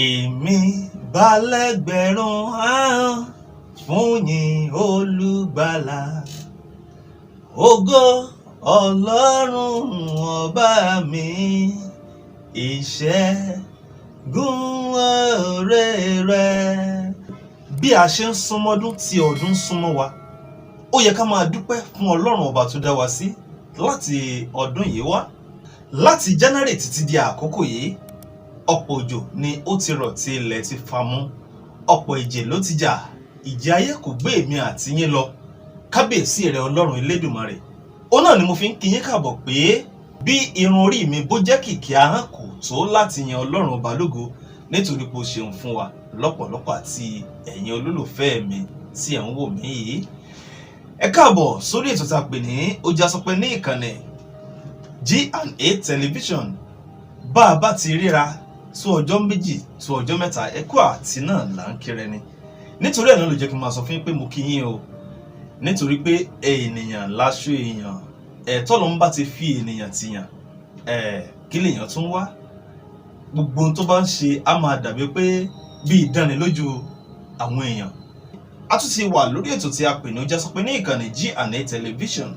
Èmi balẹ̀gbẹ̀rún ahọ́n fún yìn Olùgbàlà. Ògo Ọlọ́run ọba mi, ìṣẹ́gun oore rẹ̀. Bí a ṣe ń súnmọ́dún tí ọdún súnmọ́ wa, ó yẹ ká máa dúpẹ́ fún Ọlọ́run ọba tó dá wa sí láti ọdún yìí wá. Láti January títí di àkókò yìí, ọ̀pọ̀ òjò ni ó ti rọ̀ tí ilẹ̀ ti fa mú, ọ̀pọ̀ ìjì ló ti jà, ìjì ayé kò gbé èmi àti yín lọ. Kábíyèsí rẹ̀ Ọlọ́run Elédùmarè. Ó náà ni mo fi ń kí yín káàbọ̀ pé bí irun orí mi bó jẹ́ kìkì ahọ́n kò tó láti yan Ọlọ́run ọba lógo, nítorí pé ó ṣeun fún wa lọ́pọ̀lọpọ̀ àti ẹ̀yin olólùfẹ́ mi tí ẹ̀ ń wò mí yìí. Ẹ káàbọ̀ sórí ètò tá a pè ní Ó Já Sọpẹ́ ní ìkànnì G&A Television. Bá a bá ti ríra tó ọjọ́ méjì tó ọjọ́ mẹ́ta, ẹkú àti náà là ń kiri ni. Nítorí ẹ̀ náà ló jẹ́ kí n máa sọ fún yín pé mo kí yín o. Nítorí pé ènìyàn láṣọ èèyàn, tọ́lọ́run bá ti fi ènìyàn tìyàn, kí lèèyàn tún wá. Gbogbo ohun tó bá ń ṣe á máa dàbí pé bí ìdánilójú àwọn èèyàn. A tún ti wà lórí ètò tí a pè ní Ó Já Sọpẹ́ ní ìkànnì G&A Television.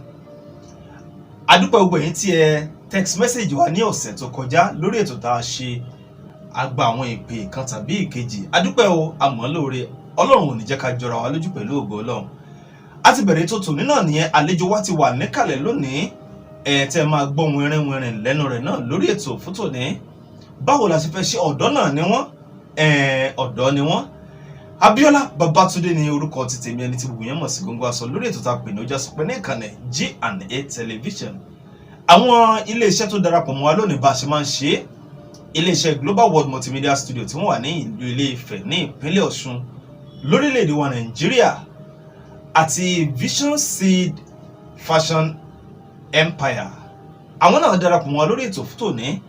Adúpẹ́ gbogbo ẹ̀yin tí ẹ text message wa ní ọ̀sẹ̀ tó kọjá lórí ètò tá a ṣe. A gba àwọn ìpè kan tàbí ìkejì. Adúpẹ́ o, àmọ́ lóore. Ọlọ́run ò ní jẹ́ ká jọra wa lójú pẹ̀lú ògo Ọlọ́run. A ti bẹ̀rẹ̀ ètò tòní náà nìyẹn. Àlejò wa ti wà níkàlẹ̀ lónìí. Tẹ́ máa gbọ́ wìnrìn lẹ́nu rẹ̀ náà lórí ètò fún tòní. Báwo la ṣe fẹ́ ṣe? Ọ̀dọ́ náà ni wọ́n. Ọ̀dọ́ ni wọ́n. Abíọ́lá Babátúndé ni orúkọ ti tèmi, ẹni tí gbogbo yẹn mọ̀ sí Góńgó Aṣọ, lórí ètò tá a pè ní Ó Já Sọpẹ́ ní ìkànnì G&A Television. Àwọn ilé-iṣẹ́ tó darapọ̀ mọ́ wa lónìí bá a ṣe máa ń ṣe. Ilé-iṣẹ́ Global World Multimedia Studio tí wọ́n wà ní ìlú Ilé-Ifẹ̀ ní ìpínlẹ̀ Ọ̀ṣun lórílẹ̀‐èdè wa Nàìjíríà, àti Vision Seed Fashion Empire. Àwọn náà darapọ̀ mọ́ wa lórí ètò fún tòní.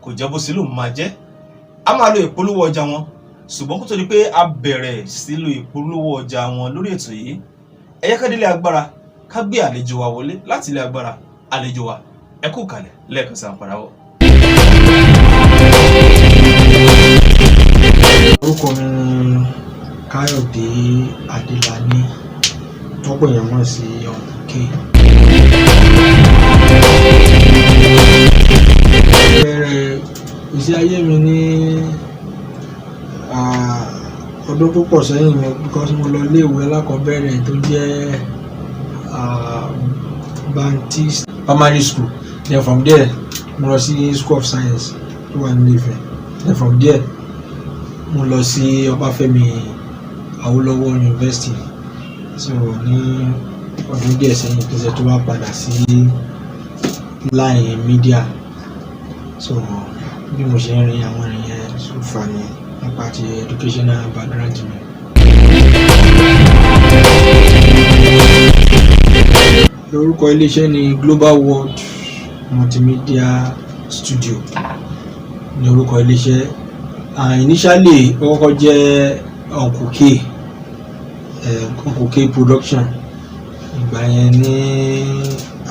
Kò jẹ́ bó sí ló máa jẹ́. A máa lo ìpolówó ọjà wọn, ṣùgbọ́n kó tó di pé a bẹ̀rẹ̀ sí lo ìpolówó ọjà wọn lórí ètò yìí, ẹ jẹ́ ká délé agbára ká gbé àlejò wa wọlé láti ilé agbára. Àlejò wa, ẹ kú kalẹ̀ lẹ́ẹ̀kan sí àǹfààní wọ. Orúkọ mi ni Káyọ̀dé Adélàní, tọ́pọ̀ èèyàn mọ̀ sí Ọ̀nkùké. Bẹ̀rẹ̀ ìṣe ayé mi ní ọdún púpọ̀ sẹ́yìn ni, because mo lọ iléèwé alákọ̀ọ́bẹ̀rẹ̀ tó jẹ́ Baptist Primary School. Then from there mo lọ sí School of Science tó wà ní Ilé-Ifẹ̀. Then from there mo lọ sí Ọbáfẹ́mi Awólọ́wọ̀ University. So ní ọdún díẹ̀ sẹ́yìn tó ṣe tó wá padà sí line media. So bí mo ṣe ń rin àwọn èèyàn so far ní nípa ti educational background mi. Orúkọ iléeṣẹ́ ni Global World Multimedia Studio ní orúkọ iléeṣẹ́. Initially ó kọ́kọ́ jẹ́ Ọ̀nkùké Production. Ìgbà yẹn ní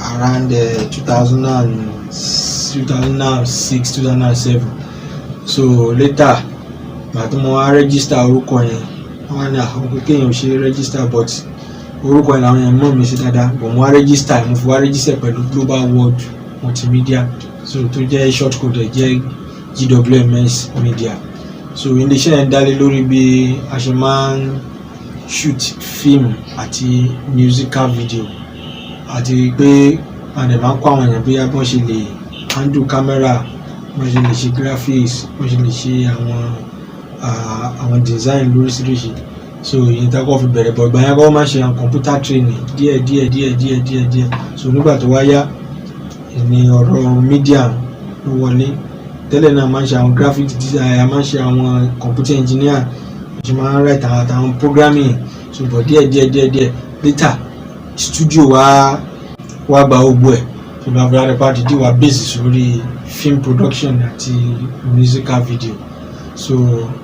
around 2006-2007. So later màtí mo wá register orúkọ yẹn, wọ́n ní Ọ̀nkùké yẹn ò ṣe register, but orúkọ yẹn làwọn yẹn mọ̀ mí sí dáadáa. But mo wá register pẹ̀lú Global World Multimedia, so tó jẹ́ short code jẹ́ GWMS Media. So iléeṣẹ́ yẹn dálé lórí bí a ṣe máa ń shoot film àti musical video, àti pé a dẹ̀ máa ń kọ́ àwọn èèyàn bí wọ́n ṣe lè handle camera, wọ́n ṣe lè ṣe graphics, wọ́n ṣe lè ṣe àwọn design lóríṣiríṣi. So ìyẹn tá a kọ́ fi bẹ̀rẹ̀, bọ̀ ìgbà yẹn kọ́ máa ń ṣe àwọn computer training díẹ̀. So nígbà tó wá yá ní ọ̀rọ̀ media ló wọlé. Tẹ́lẹ̀ náà máa ń ṣe àwọn graphic design, a máa ń ṣe àwọn computer engineer, ṣe máa ń write àwọn programming. So bọ̀ díẹ̀ later studio wa gba gbogbo ẹ̀. So ní abúlé rẹ̀ pàdé dí wa base sórí film production àti musical video. So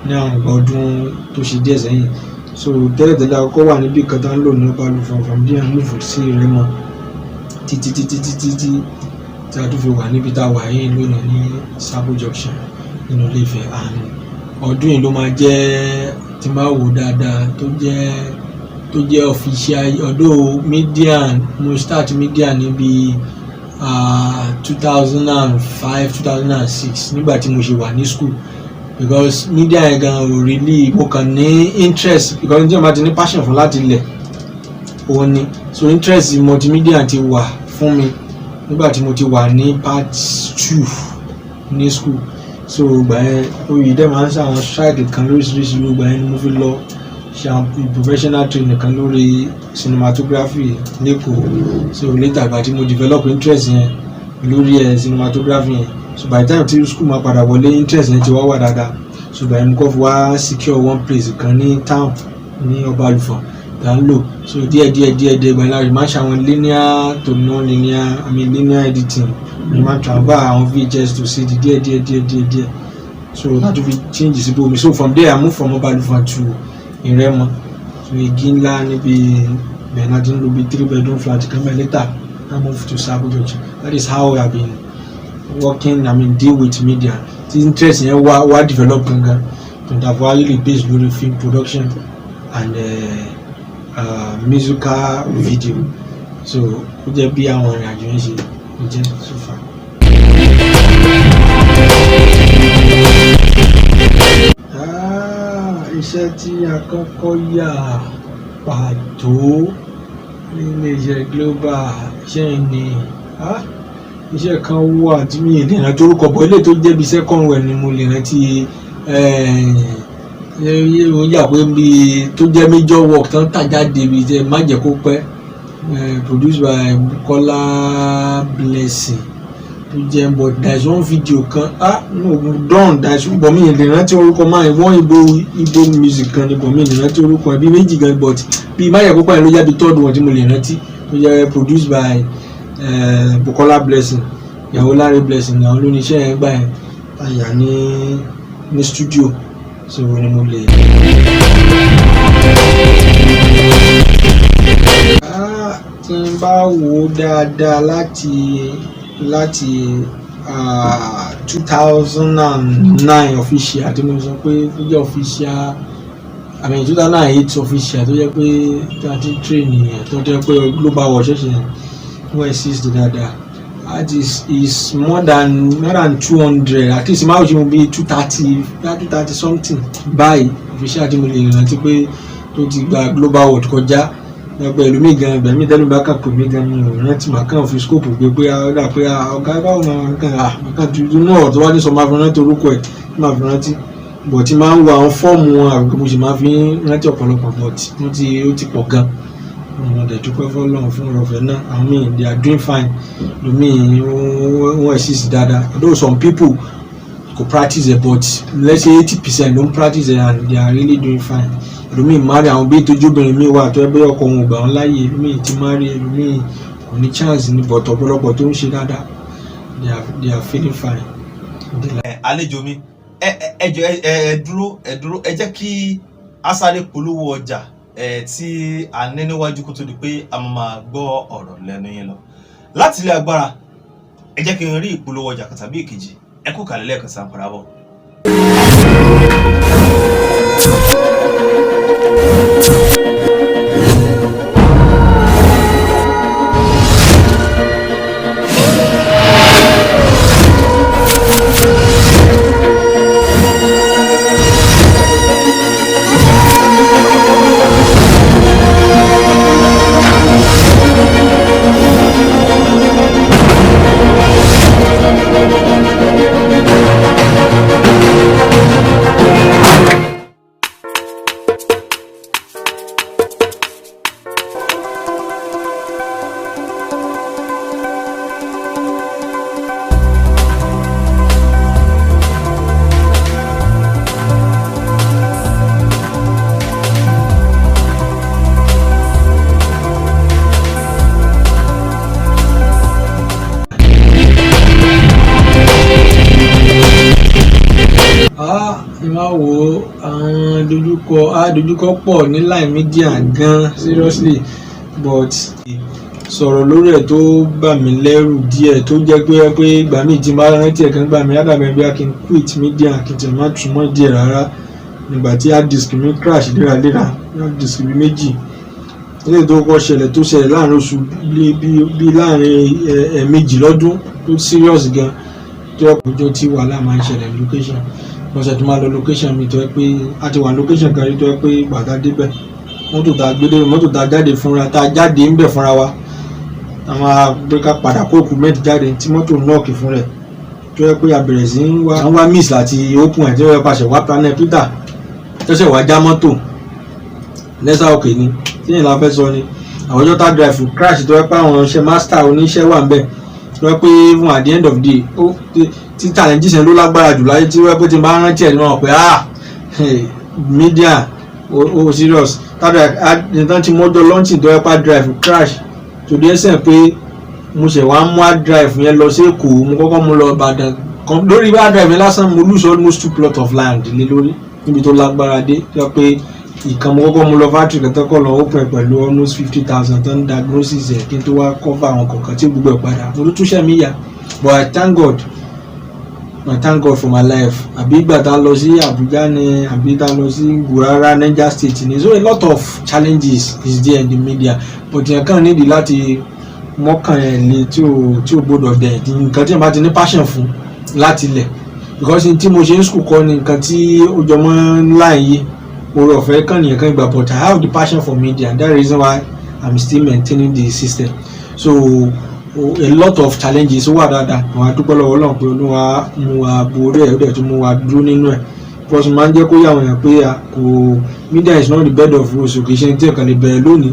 ní àwọn ìgbà ọdún tó ṣe díẹ̀ sẹ́yìn, so tẹ́lẹ̀ àkọ́kọ́ wà níbi kan tá ń lò ní Ọbalùfọ̀n, from there move sí Rẹ́mọ títí tí a tún fi wà níbi tá a wà yìí lónìí ní Sabo Junction nínú Ilé-Ifẹ̀. ọdún yìí ló máa jẹ́ tí máa wò dáadáa tó jẹ́ official ọdún media. Mo start media níbi 2005-2006 nígbà tí mo ṣe wà ní school, because media yẹn gan ò really mo kàn ní interest, because níjẹ́ máa ti ní passion fún láti ilẹ̀ òun ni, so interest multimedia ti wà fún mi nígbà tí mo ti wà ní part 2 ní school. So ìgbà yẹn oyè dẹ́ máa ń ṣàwọn strike kan lóríṣiríṣi, ìgbà yẹn ni mo fi lọ ṣe àwọn professional training kan lórí cinematography lẹ́kọ̀ọ́. So later ìgbà tí mo develop interest yẹn lórí cinematography yẹn, so by the time tí school máa padà wọlé interest yẹn ti wá wà dáadáa. So ìgbà yẹn mo kọ́ fi wá secure one place kan ní town ní Ọbalùfọ̀n là ń lò. So díẹ̀ ìgbà yẹn la rí máa ṣe àwọn linear to non-linear, linear editing, ni máa transfer àwọn VHS to CD díẹ̀. So that will be change sí bomi. So from there I moved from Ọbalùfọ̀n to Ìrẹ́mọ, so igi ńlá níbi bẹ̀rẹ̀ tí ń lo bí 3-bedroom flat kan bẹ́ẹ̀. Later I moved to Sabo Junction. That is how I have been working, deal with media. The interest yẹn wá develop gangan to have really based lórí film production and musical video. So ó jẹ́ bí àwọn ìrìn àjò yẹn ṣe jẹ́ so far. Iṣẹ́ tí a kọ́kọ́ yà pàtó nílé iṣẹ́ Global, iṣẹ́ ni iṣẹ́ kan wà tí mi lè rántí orúkọ bọ̀, ilé tó jẹ́ bí second well ni mo lè rántí. Ó yà pé bí tó jẹ́ major work tán tà jáde bí jẹ́ má jẹ́ kó pẹ́, produced by Bukola Blessing tó jẹ́, but there is one video kan no done that is, but mi lè rántí orúkọ máa wọ́n Igbo music kan ni, but mi lè rántí orúkọ bí méjì gan, but bí má jẹ́ kó pẹ́ ló jẹ́ bí third one tí mo lè rántí tó jẹ́ produced by Bukola Blessing, ìyàwó Larry Blessing àwọn olóníṣẹ́ yẹn gbà yẹn àyà ní studio. So ni mo lè tí n bá wò dáadáa láti 2009 official tí mo sọ pé ó jẹ́ official, 2008 official tó jẹ́ pé tí a ti train yẹn tó jẹ́ pé Global War ṣẹ̀ṣẹ̀ wọ́n exist dáadáa. That is more than 200, at least máa ṣe mo bí 230 something báyìí official tí mo lè rántí pé tó ti gba Global War kọjá. Ẹgbẹ́ ìlú mi gan ìgbà mi tẹ́lẹ̀ bá kà pé mi gan mi ò rántí màá kàn fi scope gbé pé ọ̀gá báwo máa kàn tuntun náà tó wá ní sọ máa fi rántí orúkọ ẹ̀ máa fi rántí, but tí máa ń wo àwọn fọ́ọ̀mù wọn àrùkọ́ mo sì máa fi rántí ọ̀pọ̀lọpọ̀, but ó ti pọ̀ gan. Mo dẹ̀ dúpẹ́ fọ́lọ́run fún ọ̀rọ̀fẹ́ náà. Àwọn míì they are doing fine, lómi wọ́n exist dáadáa, though some people go practice it, but let's say 80% don't practice it and they are really doing fine. Lómi marry àwọn bí ìtọ́jú obìnrin mi wà tó ẹgbẹ́ ọkọ wọn ò gbà wọn láàyè, lómi ti marry, lómi kò ní chance ní, but ọ̀pọ̀lọpọ̀ tó ń ṣe dáadáa they are feeling fine. Àlejò mi ẹ dúró ẹ jẹ́ kí a sáré polówó ọjà tí a ní níwájú kó tó di pé a máa gbọ́ ọ̀rọ̀ lẹ́nu yín lọ láti ilé agbára. Ẹ jẹ́ kí n rí ìpolówó ọjà kan tàbí ìkejì. Ẹ kú kàlẹ́ lẹ́ẹ̀kan sí àǹfààní àbọ̀. Wo àwọn àdojúkọ pọ̀ ní line media gan seriously, but sọ̀rọ̀ lórí ẹ̀ tó bà mí lẹ́rù díẹ̀ tó jẹ́ pé ìgbà míì tí n bá rántí ẹ̀ kan gbà mí ládàbẹ̀ bí a kì í quit media kì í tẹ̀ má túmọ̀ díẹ̀ rárá nígbà tí hard disk mi crash léraléra hard disk mi méjì ilé tó kọ́ ṣẹlẹ̀ láàrin oṣù bí láàrin ẹ̀ẹ̀mejì lọ́dún tó serious gan tó yẹ kójọ tí wàhálà máa ń ṣẹlẹ̀ location lọ́sẹ̀ tó máa lọ location mi tó yẹ pé a ti wà location kan rí tó yẹ pé gbàgbá débẹ̀ mọ́tò tá a jáde fúnra tá a jáde ń bẹ̀ fúnra wa àwọn agbẹ́ká padà kó document jáde tí mọ́tò nọ́ọ̀kì fún rẹ̀ tó yẹ pé a bẹ̀rẹ̀ sí ń wá miss láti open ẹ̀ tí wọ́n pàṣẹ wá panel Peter tẹ́sẹ̀ wá já mọ́tò lẹ́sà òkè ni tí yẹn la fẹ́ sọ ni àwọn Toyota drive crash tó yẹ pé àwọn iṣẹ́ master oníṣẹ́ wà ń bẹ̀ tó yẹ pé fún at the end of the day tí challenges yẹn ló lágbára jù láyé tí wọ́n pé tí n bá rántí ẹ̀ ní wọn pé media o serious tàbí nǹkan tí mọ́jọ́ launching tó yẹ pé drive crash to the extent pé mo ṣe wá mú hard drive yẹn lọ sí Èkó mo kọ́kọ́ mú lọ Ìbàdàn lórí hard drive yẹn lásán mo lose almost 2 plots of land lé lórí níbi tó lágbára dé tó yẹ pé ìkan mo kọ́kọ́ mú lọ factory kẹtọ́ kọ́ lọ open pẹ̀lú almost 50,000 ton diagnosis ẹ̀ kí n tó wá cover àwọn kọ̀ọ̀kan tí gbogbo ẹ̀ padà mo ló túnṣe mi yà but I thank God for my life àbí ìgbà tá a lọ sí Abuja ni àbí tá a lọ sí Gurara Niger State ni so a lot of challenges is there in the media but yẹn kàn nídìí láti mọ́kàn ẹ̀ lé tí ò gbọ́dọ̀ dẹ̀ nǹkan tí yẹn bá ti ní passion fún láti lẹ̀ because tí mo ṣe ń school kọ́ ni nǹkan tí ó jọ mọ́ láàyè orí ọ̀fẹ́ kàn nìyẹn kan ìgbà but I have the passion for media and that reason why I'm still maintaining the system so a lot of challenges wà dáadáa àwọn adúpẹ́ lọ́wọ́ Ọlọ́run pé Olúwa mú wa borí ẹ̀ ó dẹ̀ tún mú wa dúró nínú ẹ̀ because máa ń jẹ́ kó yà wọ́n yàn pé kò media is not the bed of roses kì í ṣe ní tí ẹ̀kan lè bẹ̀rẹ̀ lónìí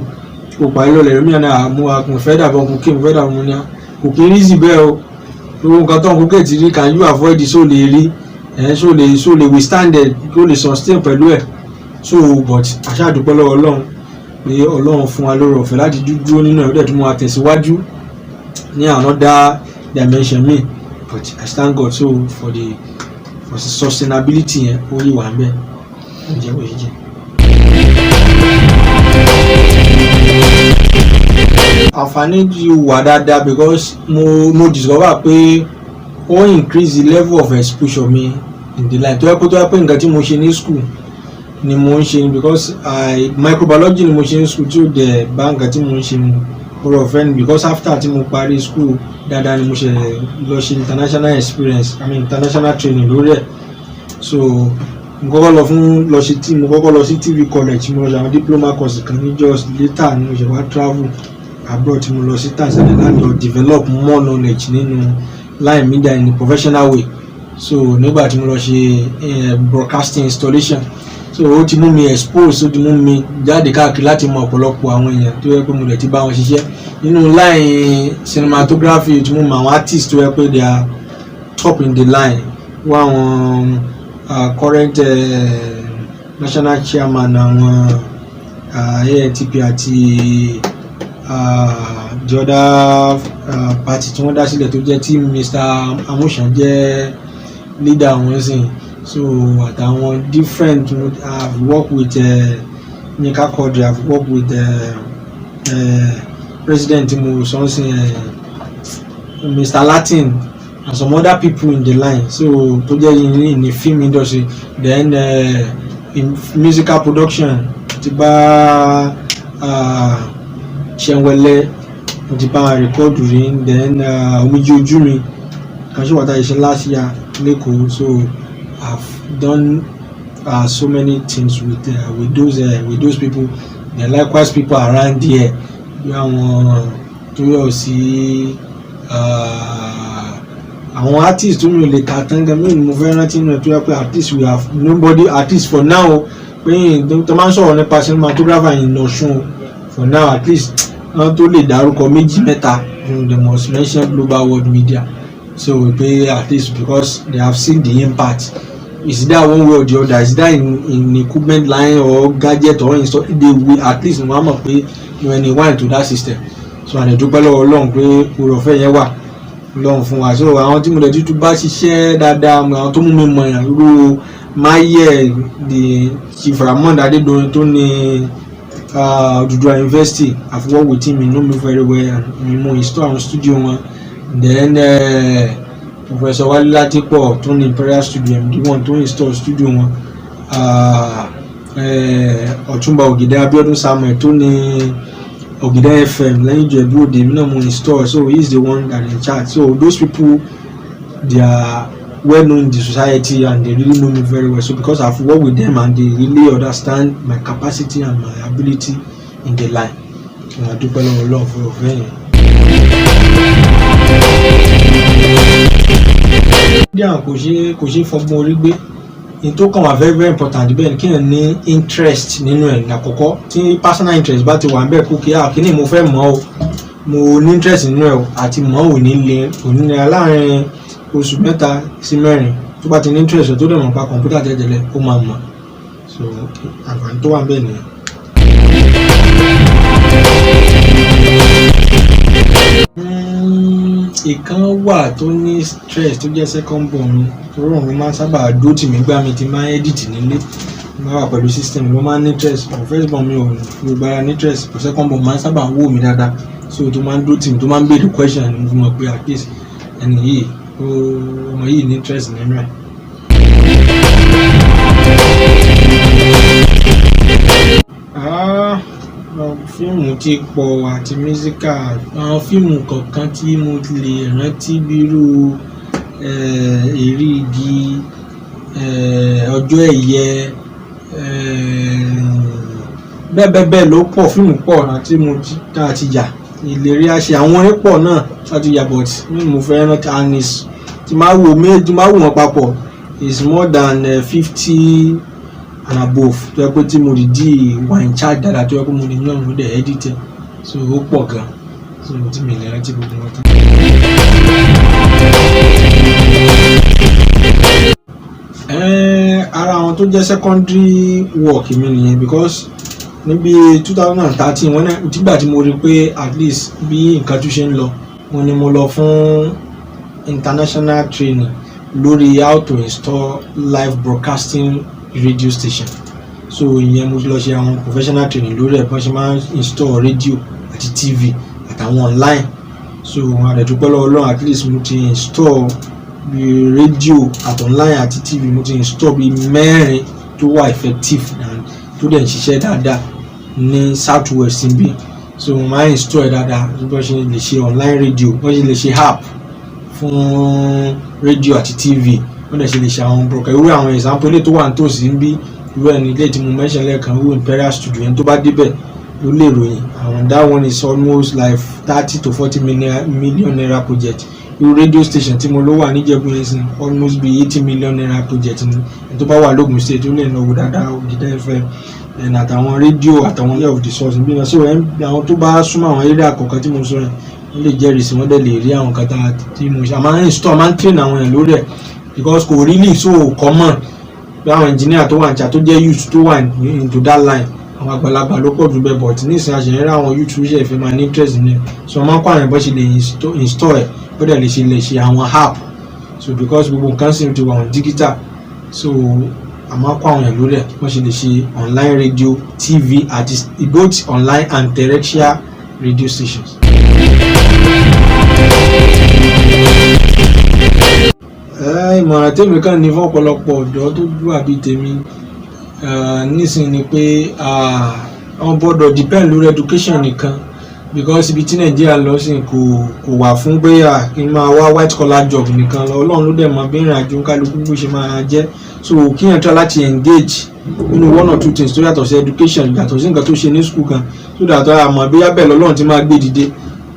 kò parí lọ́lẹ̀ lómi àná mú wa kò fẹ́ dàbọ̀ kò kí n fẹ́ dàbọ̀ ní kò kí n rí sí bẹ́ẹ̀ o gbogbo nǹkan tó ń kókè tí rí can you avoid so lè rí so lè withstand it kó lè sustain pẹ̀lú ẹ̀ so but àṣà àdúpẹ́ lọ́wọ́ Ọlọ́run pé Ọlọ́run fún wa lórí ọ̀fẹ́ láti dúró nínú ẹ̀ ó dẹ̀ tún mú wa tẹ̀síwájú ní another dimension mi but I thank God so for the sustainability yẹn ó yí wà ń bẹ̀ ó jẹ́ bó ṣe jẹ́. àǹfààní yìí wà dáadáa because mo discover pé ó increase the level of exposure mi in the line tó yẹ pé nǹkan tí mo ṣe ní school ni mo ń ṣe because microbiology ni mo ṣe ní school tí ó dẹ̀ bá nǹkan tí mo ń ṣe mu ọ̀rọ̀ ọ̀fẹ́ ni because after tí mo parí school dáadáa ni mo ṣe lọ ṣe international training lórí ẹ̀ so mo kọ́kọ́ lọ sí TV college mo lọ ṣe àwọn diploma course kan ní Jos later ni mo ṣe wá travel abroad tí mo lọ sí Tanzania láti lọ develop more knowledge nínú line media in a professional way so nígbà tí mo lọ ṣe broadcasting installation so ó ti mú mi expose ó ti mú mi jáde káàkiri láti mọ ọ̀pọ̀lọpọ̀ àwọn èèyàn tó yẹ pé mo lè ti bá wọn ṣiṣẹ́ nínú line cinematography ó ti mú mi àwọn artists tó yẹ pé they are top in the line wọ́n àwọn current national chairman àwọn ANTP àti the other party tí wọ́n dá sílẹ̀ tó jẹ́ tí Mr. Amushan jẹ́ leader wọn sìn so àtàwọn different I've worked with Nika Quadri, I've worked with President mo sọ́nsìn Mr. Latin and some other people in the line so tó jẹ́ in the film industry then in musical production ti bá Ṣẹ̀nwẹ̀lẹ̀ mo ti bá record rí then Omijé Ojú Mi kan ṣe wàtá iṣẹ́ last year lẹ́kọ̀ọ́ so I've done so many things with those people and likewise people around here bí àwọn tó yọ sí àwọn artists tó mi ò lè kà tán gan mi mo fẹ́ rántí nínú ẹ̀ tó yẹ pé artist we have nobody artist for now pé tó máa ń sọ̀rọ̀ nípa cinematographer in Ọ̀ṣun for now at least wọ́n tó lè dárúkọ méjì mẹ́ta they must mention Global World Media so pé at least because they have seen the impact is that one way or the other is that in equipment line or gadget or install they will at least wọ́n á mọ̀ pé you went into that system so àdè dúpẹ́ lọ́wọ́ Ọlọ́run pé oore ọ̀fẹ́ yẹn wà Ọlọ́run fún wa so àwọn tí mo lè tuntun bá ṣiṣẹ́ dáadáa àwọn tó mú mi mọ̀ yàn irú Maye the Chief Ramond Adédoyin tó ní Odùduwà University. I've worked with him, he know me very well, and mo install our studio one. Then Professor Wale Latipo tó ní Imperial Studio, the one to install studio one. Ọ̀túnba Ògìdé Abíọ́dún Samuel tó ní Ògìdé FM lẹ́yìn Ìjẹ̀bú Òde, mi náà mo install, so he is the one that in charge. So those people, they are well known in the society and they really know me very well. So because I've worked with them and they really understand my capacity and my ability in the line. So I dúpẹ́ lọ́wọ́ Ọlọ́run fún ọ̀fẹ́ yẹn. Kò ṣe fọgbọ́n orí gbé. In tó kàn wá very very important bẹ́ẹ̀ ni kí èèyàn ní interest nínú ẹ̀ ní àkọ́kọ́. Tí personal interest bá ti wà níbẹ̀ kó kí kíní mo fẹ́ mọ̀ ọ́, mo ní interest nínú ẹ̀ àti mọ̀ ò ní lè láàrin oṣù 3 sí 4 tó bá ti ní interest tó dẹ̀ mọ̀ pa kọ̀ǹpútà tẹ́tẹ́lẹ̀ ó máa mọ̀. So àǹfààní tó wà bẹ́ẹ̀ nìyẹn. Ìkan wà tó ní stress tó jẹ́ second born mi torí òun máa ń sábà dó tì mí gbá mi ti máa ń edit nílé máa wà pẹ̀lú system ló máa ń ní stress. First born mi ò gbogbo ara ní stress, second born máa ń sábà wò mí dáadáa, so tó máa ń dó tì mí tó máa ń béèrè question ni mo mọ̀ pé at least ẹni yìí ọmọ yìí ní interest nínú ẹ̀. Fíìmù ti pọ̀ àti musical, àwọn fíìmù kọ̀ọ̀kan tí mo lè rántí bírú Èrìgì, Ọjọ́ Ẹ̀yẹ, bẹ́ẹ̀ ló pọ̀, fíìmù pọ̀ àti mo ti yà. Ìlérí àṣẹ àwọn orin pọ̀ náà láti yà, but mo fẹ́ rántí anis tí máa wò wọ́n papọ̀ is more than 50 and above tó yẹ pé tí mo dìdí wà in charge dáadáa tó yẹ pé mo lè yan mo dẹ̀ editing, so ó pọ̀ gan, so tí mi lè rántí gbogbo wọn tán. Ara àwọn tó jẹ́ secondary work mi nìyẹn, because níbi 2013 wọ́n náà nígbà tí mo rí pé at least bí nǹkan tún ṣe ń lọ, mo ní mo lọ fún international training lórí how to install live broadcasting radio station. So ìyẹn mo lọ ṣe àwọn professional training lórí ẹ̀ bọ́n ṣe máa ń install radio àti TV àtàwọn online. So àdẹ̀dúpẹ́ lọ́wọ́ Ọlọ́run, at least mo ti install bí radio àti online àti TV, mo ti install bí 4 tó wà effective and tó dẹ̀ ń ṣiṣẹ́ dáadáa ní South West níbí. So mo máa ń install ẹ̀ dáadáa bọ́n ṣe lè ṣe online radio, bọ́n ṣe lè ṣe app fún radio àti TV, wọ́n dẹ̀ ṣe lè ṣe àwọn broadcast. Irú àwọn example ilé tó wà nítòsí níbí, irú ẹni ilé tí mo mention lẹ́ẹ̀kan, irú Imperial Studio yẹn tó bá débẹ̀ ló lè ròyìn. And that one is almost like 30 to 40 million naira project. Irú radio station tí mo ló wà ní Ìjẹ̀bú yẹn sin almost be 80 million naira project ni. Ẹni tó bá wà lógun state ó lè náwó dáadáa Ògìdé FM and àtàwọn radio àtàwọn year of the source níbí náà. So àwọn tó bá súnmọ́ àwọn area kọ̀ọ̀kan tí mo sọ yẹn wọ́n lè jẹ́rìí sí, wọ́n dẹ̀ lè rí àwọn kata tí mo ṣe. A máa ń install, a máa ń train àwọn èèyàn lórí ẹ̀ because kò really so common bí àwọn engineer tó wà níta tó jẹ́ youth tó wà into that line, àwọn àgbàlagbà ló pọ̀ jù bẹ́ẹ̀, but nísìnyí àṣeyẹrẹ àwọn youth tó ṣe ìfẹ́ máa ní interest ní ẹ̀. So wọ́n máa ń kọ́ àwọn ẹ̀bọ́n ṣe lè install ẹ̀, ó dẹ̀ lè ṣe àwọn app. So because gbogbo nǹkan sì ti wà on digital, so a máa ń kọ́ àwọn èèyàn lórí ẹ̀ wọ́n ṣe lè ṣe online radio, TV àti both online and terrestrial radio stations. Ìmọ̀ràn tèmi kàn ní fún ọ̀pọ̀lọpọ̀ ọ̀dọ́ tó wà bíi tèmi nísìnyí ni pé wọ́n gbọ́dọ̀ depend lórí education nìkan, because ibi tí Nàìjíríà lọ sí kò wà fún pé kí n máa wá white collar job nìkan lọ. Ọlọ́run ló dẹ̀ mọ̀ bí ìrìn àjò kálukú bó ṣe máa jẹ́. So kí yẹn try láti engage nínú 1 or 2 things tó yàtọ̀ sí education, yàtọ̀ sí nǹkan tó ṣe ní school kan, so that àmọ́ bóyá bẹ́ẹ̀ lọ́lọ́run ti máa gbé dìde,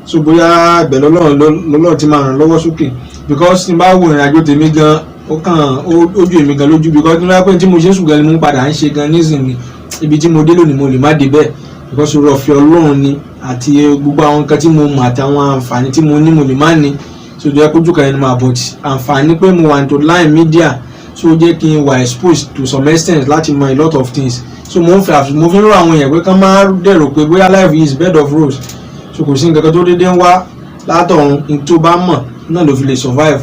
so bóyá bẹ́ẹ̀ lọ́lọ́run ti máa ràn lọ́wọ́ sókè. Because tí n bá wo ìrìn àjò tèmi gan, ojú èmi gan lójú, because tí n bá pẹ́ tí mo ṣe sùn gan ni mo padà ń ṣe gan nísìnyí, ibi tí mo dé lónìí mo lè má dé bẹ́ẹ̀, because oore ọ̀fẹ́ Ọlọ́run ni àti gbogbo àwọn nǹkan tí mo mọ̀ àtàwọn àǹfààní tí mo ní mo lè má ní. So jẹ́ kójú kan ẹni máa bọ̀ tí àǹfààní pé mo wà into line media, so jẹ́ kí n wà exposed to some extent láti mọ a lot of things. So mo fi ń rọ àwọn èèyàn pé kán máa dẹ̀rọ pé bóyá life is bed of rose, so kò sí nǹkan kan tó dédé ń wá látọ̀run tó bá mọ̀ náà ló fi lè survive.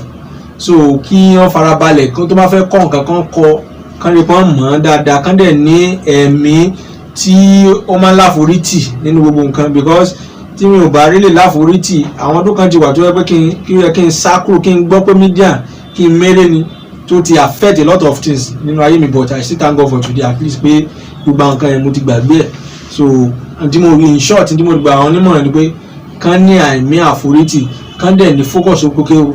So kí wọ́n farabalẹ̀ kán tó bá fẹ́ kọ́ nǹkan kan kọ́ kán lè pọ́n mọ̀ dáadáa, kán dẹ̀ ní ẹ̀mí tí ó máa ń láforítì nínú gbogbo nǹkan, because tí mi ò bá rí lè láforítì àwọn ọdún kan ti wà tó yẹ pé kí n sá kúrò, kí n gbọ́ pé media kí n mérè ni, tó ti affect a lot of things nínú ayé mi, but I still thank God for today at least pé gbogbo àwọn nǹkan yẹn mo ti gbàgbé ẹ̀. So tí mo in short tí mo gba àwọn onímọ̀ràn ni pé kán ní àìní àforítì, kán dẹ̀ ní focus okòkè o,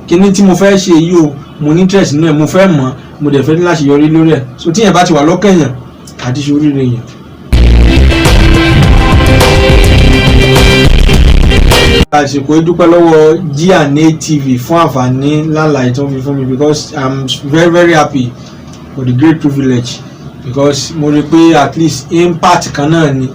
kíní tí mo fẹ́ ṣe yìí o mo ní interest nínú ẹ̀, mo fẹ́ mọ̀, mo dẹ̀ fẹ́ ní láti yọrí lórí ẹ̀. So tí yẹn bá ti wà lọ́kàn yẹn àti ṣe oríire yẹn. àsìkò ìdúpẹ́ lọ́wọ́ G&A TV fún àǹfààní ńláńlá tí wọ́n fi fún mi, because I'm very very happy for the great privilege, because mo rí pé at least impact kan náà ni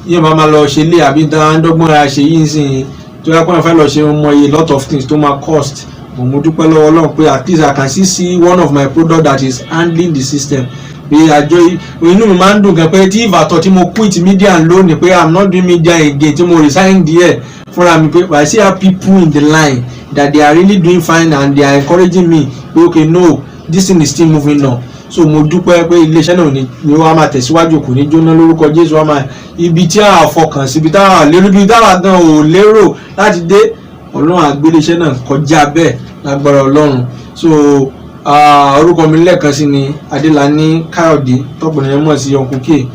yíyan máa lọ ṣe lé àbí dáńdọ́gbọ́n ra ṣe yìí nsìn tó yẹ kó ẹ fẹ́ lọ ṣe mọ a lot of things tó máa cost. Mo dúpẹ́ lọ́wọ́ Ọlọ́run pé at least I can see one of my product that is handling the system. Bí àjọ inú mi máa ń dùn gan pé tí ìbàtọ̀ tí mo quit media lónìí pé I'm not doing media again, tí mo resign díẹ̀ fúnra mi pé I see how people in the line that they are really doing fine and they are encouraging me pé okay no this thing is still moving on. So mo dúpẹ́ pé iléeṣẹ́ náà ni wọ́n á máa tẹ̀síwájú, kò ní jóná lórúkọ Jésù. wọ́n máa ibi tí a fọkàn sí, ibi táwa lérò, ibi táwa gan ò lérò láti dé, Ọlọ́run àgbéléeṣẹ́ náà kọjá bẹ́ẹ̀ lágbára Ọlọ́run. So orúkọ mi lẹ́ẹ̀kan sí ni Adélàní Káyọ̀dé, tọ́pọ̀ nìyẹn mọ̀ sí Uncle K.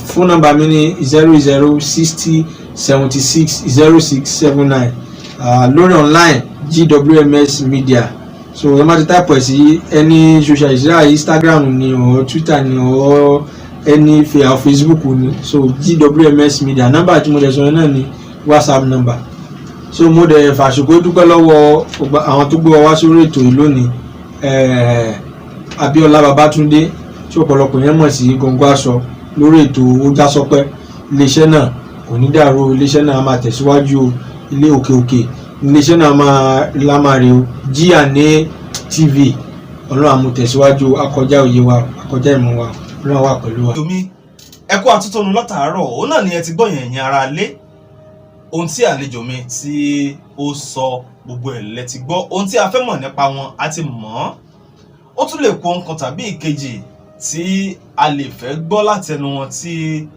Phone number mi ni 0060760679. Lórí online GWMS Media. So ẹ máa ti type ẹ̀ sí any social media, Instagram ni or Twitter ni or any Facebook ni, so GWMS Media. Nọ́mbà tí mo dẹ̀ sọ náà ni WhatsApp number. So mo dẹ̀ fàṣùkò dúpẹ́ lọ́wọ́ àwọn tó gbé wa wá sórí ètò yìí lónìí. Abíọ́lá Babátúndé tí ọ̀pọ̀lọpọ̀ yẹn mọ̀ sí Gọ̀ǹgọ̀ Aṣọ lórí ètò Ó Já Sọpẹ́. Iléeṣẹ́ náà kò ní dàrú, iléeṣẹ́ náà máa tẹ̀síwájú, ilé òkè òkè iléeṣẹ́ náà máa lámàrè o. G&A TV Ọlọ́run àmútẹ̀síwájú, akọjá òye wa, akọjá ìmọ̀ wa, Ọlọ́run wà pẹ̀lú wa. Ẹ kú àtúntònú látàárọ̀, òun náà ni ẹ ti gbọ́ yẹn ara lé ohun tí àlejò mi tí ó sọ, gbogbo ẹ̀ lẹ ti gbọ́. Ohun tí a fẹ́ mọ̀ nípa wọn a ti mọ̀, ó tún lè kó nǹkan tàbí ìkejì tí a lè fẹ́ gbọ́ láti ẹnu wọn tí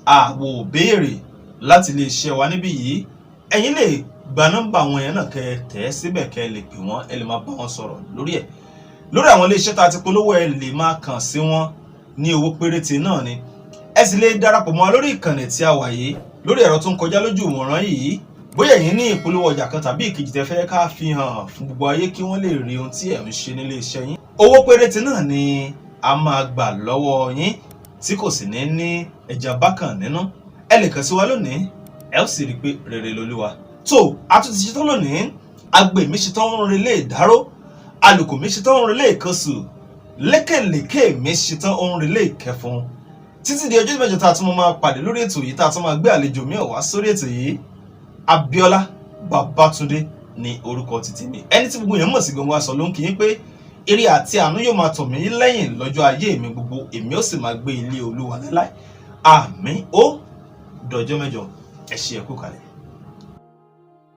a wò béèrè láti lè ṣe wa níbí yìí. Ẹ̀yin lè gba nọ́mbà wọn yẹn náà kẹ́ tẹ̀ síbẹ̀, kẹ́ lè pè wọ́n, ẹ lè máa bá wọn sọ̀rọ̀ lórí ẹ̀. Lórí àwọn iléeṣẹ́ tá a ti polówó, ẹ lè máa kàn sí wọn ní owó péréte náà ni. Ẹ sì lè darapọ̀ mọ́ wa lórí ìkànnì tí a wà yìí, lórí ẹ̀rọ tó ń kọjá lójú ìwòran yìí. Bóyá ẹ̀yin ní ìpolówó ọjà kan tàbí ìkejì tẹ́ fẹ́ ká fi hàn fún gbogbo ayé kí wọ́n lè rí ohun tí ẹ̀ ń ṣe nílé iṣẹ́ yín. Owó péréte náà ni a máa gbà lọ́wọ́ yín tí kò sì ní ẹja bákan nínú. Ẹ lè kàn sí wa lónìí, ẹ ó sì rí pé rere lolúwa. Tó a tún ti ṣetán lónìí, agbè mi ṣetán ń relé ìdáró, alùkò mi ṣetán ń relé ìkọsù, lékèlékè mi ṣetán ń relé ìkẹfun. Títí di ọjọ́ mẹ́jọ tá a tún máa pàdé lórí ètò yìí, tá a tún máa gbé àlejò mi wá sórí ètò yìí. Abíọ́lá Babátúndé ni orúkọ títí mi, ẹni tí gbogbo yẹn mọ̀ sí Gọ̀ǹgọ̀ Aṣọ ló ń kí yín pé ire àti àánú yóò máa tọ̀ mí lẹ́yìn lọ́jọ́ ayé mi gbogbo, èmi ó sì máa gbé ilé Olúwa láéláé. Àmín. Ó dọjọ́ mẹ́jọ, ẹ ṣé ẹ kú kalẹ̀.